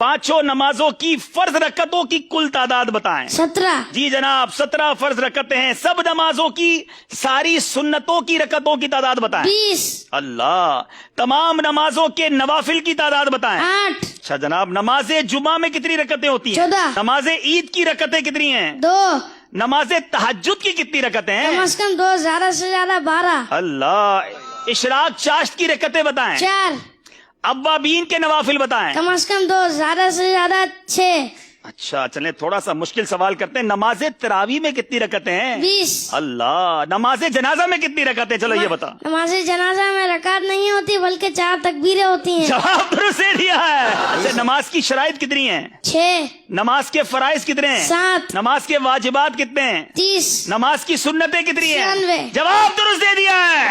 पांचों नमाजों की फर्ज रकतों की कुल तादाद बताएं। 17। जी जनाब, 17 फर्ज रकतें हैं। सब नमाजों की सारी सुन्नतों की रकतों की तादाद बताएं। 20। अल्लाह। तमाम नमाजों के नवाफिल की तादाद बताएं। 8। अच्छा जनाब, नमाजे जुमा में कितनी रकतें होती हैं? 14। नमाजे ईद की रकतें कितनी हैं? 2। नमाजे तहज्जुद की कितनी रकतें कम हैं? से कम 2, ज्यादा से ज्यादा 12। अल्लाह। इशराक चाश्त की रकतें बताएं। 4। अव्वाबीन के नवाफिल बताएं। कम से कम 2, ज्यादा से ज्यादा 6। अच्छा चलें, थोड़ा सा मुश्किल सवाल करते हैं। नमाजे तरावी में कितनी रकतें हैं? 20। अल्लाह। नमाजे जनाजा में कितनी रकतें? चलो ये बता। नमाज जनाजा में रकात नहीं होती बल्कि 4 तकबीरें होती हैं। जवाब दुरुस्त दे दिया है। अच्छा, नमाज की शराइत कितनी है? 6। नमाज के फराइज कितने हैं? 7। नमाज के वाजिबात कितने हैं? 30। नमाज की सुन्नतें कितनी हैं? 96। जवाब दुरुस्त दे दिया है।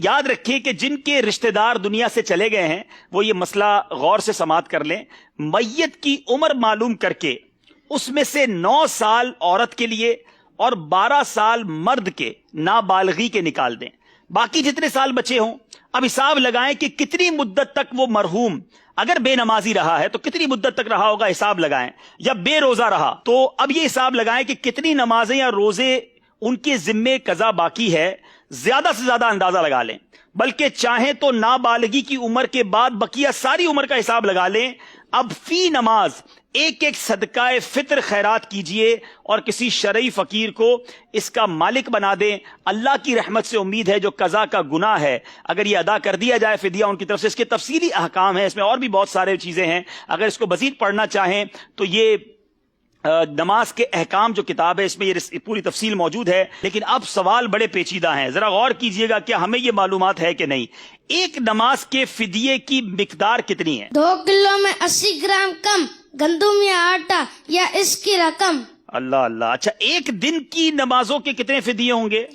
याद रखिए कि जिनके रिश्तेदार दुनिया से चले गए हैं वो ये मसला गौर से समाअत कर लें। मैयत की उम्र मालूम करके उसमें से 9 साल औरत के लिए और 12 साल मर्द के नाबालगी के निकाल दें। बाकी जितने साल बचे हों अब हिसाब लगाएं कि कितनी मुद्दत तक वो मरहूम अगर बेनमाजी रहा है तो कितनी मुद्दत तक रहा होगा, हिसाब लगाएं। या बेरोजा रहा तो अब ये हिसाब लगाएं कि कितनी नमाजें या रोजे उनके जिम्मे कजा बाकी है। ज्यादा से ज्यादा अंदाजा लगा लें, बल्कि चाहें तो नाबालगी की उम्र के बाद बकिया सारी उम्र का हिसाब लगा लें। अब फी नमाज एक एक सदकाए फित्र खैरात कीजिए और किसी शरई फकीर को इसका मालिक बना दें। अल्लाह की रहमत से उम्मीद है जो कज़ा का गुनाह है अगर ये अदा कर दिया जाए फिदिया उनकी तरफ से। इसके तफसीली अहकाम है, इसमें और भी बहुत सारे चीजें हैं। अगर इसको मजीद पढ़ना चाहें तो ये नमाज के अहकाम जो किताब है इसमें ये पूरी तफसील मौजूद है। लेकिन अब सवाल बड़े पेचीदा हैं, जरा गौर कीजिएगा क्या हमें ये मालूमात है कि नहीं। एक नमाज के फिदिये की मिकदार कितनी है? 2 किलो में 80 ग्राम कम गंदुम या आटा या इसकी रकम। अल्लाह अल्लाह। अच्छा, एक दिन की नमाजों के कितने फिदिये होंगे?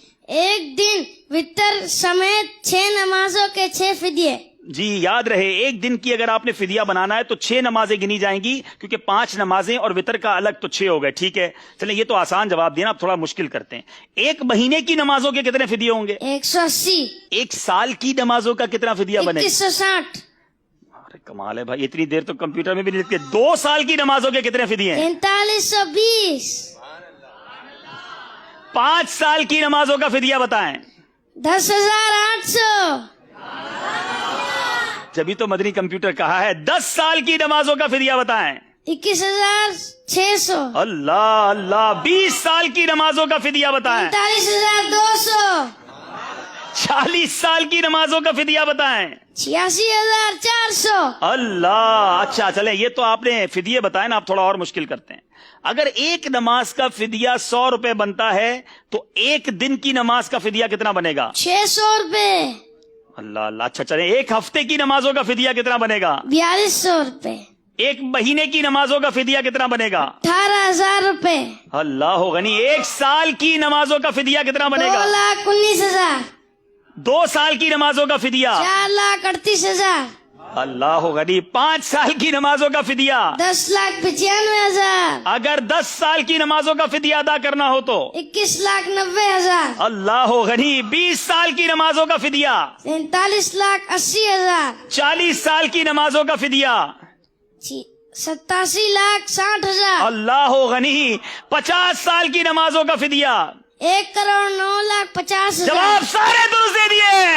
एक दिन वितर समेत 6 नमाजों के 6 फिदिये। जी याद रहे, एक दिन की अगर आपने फिदिया बनाना है तो 6 नमाजें गिनी जाएंगी, क्योंकि 5 नमाजें और वितर का अलग तो 6 हो गए। ठीक है, चले ये तो आसान जवाब दिया ना, अब थोड़ा मुश्किल करते हैं। एक महीने की नमाजों के कितने फिदिये होंगे? 180। एक साल की नमाजों का कितना फिदिया बनेगा? 2160। अरे कमाल है भाई, इतनी देर तो कंप्यूटर में भी नहीं लिखते। 2 साल की नमाजों के कितने फिदिये हैं? 4320। 5 साल की नमाजों का फिदिया बताएं। 10,800। जभी तो मदनी कंप्यूटर कहा है। 10 साल की नमाजों का फिदिया बताएं। 21,600। अल्लाह अल्लाह। 20 साल की नमाजों का फिदिया बताएं। 45,200। 40 साल की नमाजों का फिदिया बताएं। 86,400। अल्लाह। अच्छा चले, ये तो आपने फिदिये बताए ना, आप थोड़ा और मुश्किल करते हैं। अगर एक नमाज का फिदिया 100 रुपए बनता है तो एक दिन की नमाज का फिदिया कितना बनेगा? 600 रुपए। अल्लाह अल्लाह। अच्छा चले, एक हफ्ते की नमाजों का फिदिया कितना बनेगा? 4200 रुपए। एक महीने की नमाजों का फिदिया कितना बनेगा? 18,000 रुपए। अल्लाह गनी। एक साल की नमाजों का फिदिया कितना बनेगा? 2,19,000। 2 साल की नमाजों का फिदिया? 4,38,000। अल्लाह गनी। 5 साल की नमाजों का फिदिया? 10,95,000। अगर 10 साल की नमाजों का फिदिया अदा करना हो तो? 21,90,000। अल्लाह गनी। 20 साल की नमाजों का फिदिया? 43,80,000। 40 साल की नमाजों का फिदिया? 87,60,000। अल्लाह गनी। 50 साल की नमाजों का फिदिया? 1,09,50,000। जवाब सारे दुरुस्त दे दिए।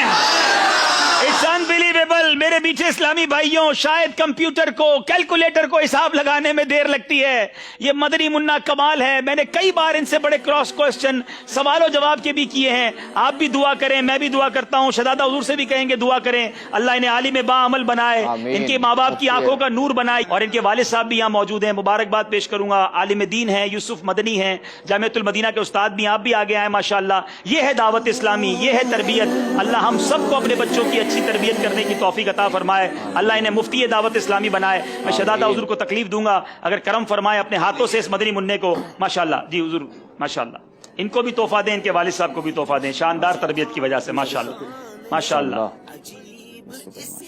It's unbelievable. मेरे पीछे इस्लामी भाइयों, शायद कंप्यूटर को, कैलकुलेटर को हिसाब लगाने में देर लगती है। ये मदनी मुन्ना कमाल है। मैंने कई बार इनसे बड़े क्रॉस क्वेश्चन सवालों जवाब के भी किए हैं। आप भी दुआ करें, मैं भी दुआ करता हूँ, शहजादा हुजूर से भी कहेंगे दुआ करें। अल्लाह इन्हें आलिम बाअमल बनाए, इनके माँ बाप की आंखों का नूर बनाए। और इनके वालिद साहब भी यहाँ मौजूद हैं, मुबारकबाद पेश करूंगा। आलिम दीन है, यूसुफ मदनी है, जामियतुल मदीना के उस्ताद भी, आप भी आगे आए माशाअल्लाह। ये है दावत इस्लामी, ये है तरबियत। अल्लाह हम सबको अपने बच्चों की अच्छी तरबियत करने की तौफीक अता फरमाए। अल्लाह इन्हें मुफ्ती दावत इस्लामी बनाए। मैं शहजादा हुजूर को तकलीफ दूंगा अगर करम फरमाए अपने हाथों से इस मदनी मुन्ने को। माशाअल्लाह जी हुजूर, माशाअल्लाह। इनको भी तोहफा दें, इनके वालिद साहब को भी तोहफा दें, शानदार तरबियत की वजह से। माशाअल्लाह माशाअल्लाह।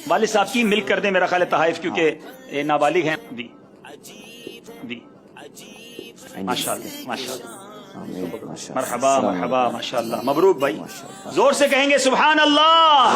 वालिद साहब की मिल्क कर दें मेरा ख्याल है तहाइफ, क्योंकि नाबालिग हैं। दी दी माशाअल्लाह माशाअल्लाह। मरहबा मरहबा माशाअल्लाह। मबरूक भाई, जोर से कहेंगे सुभान अल्लाह।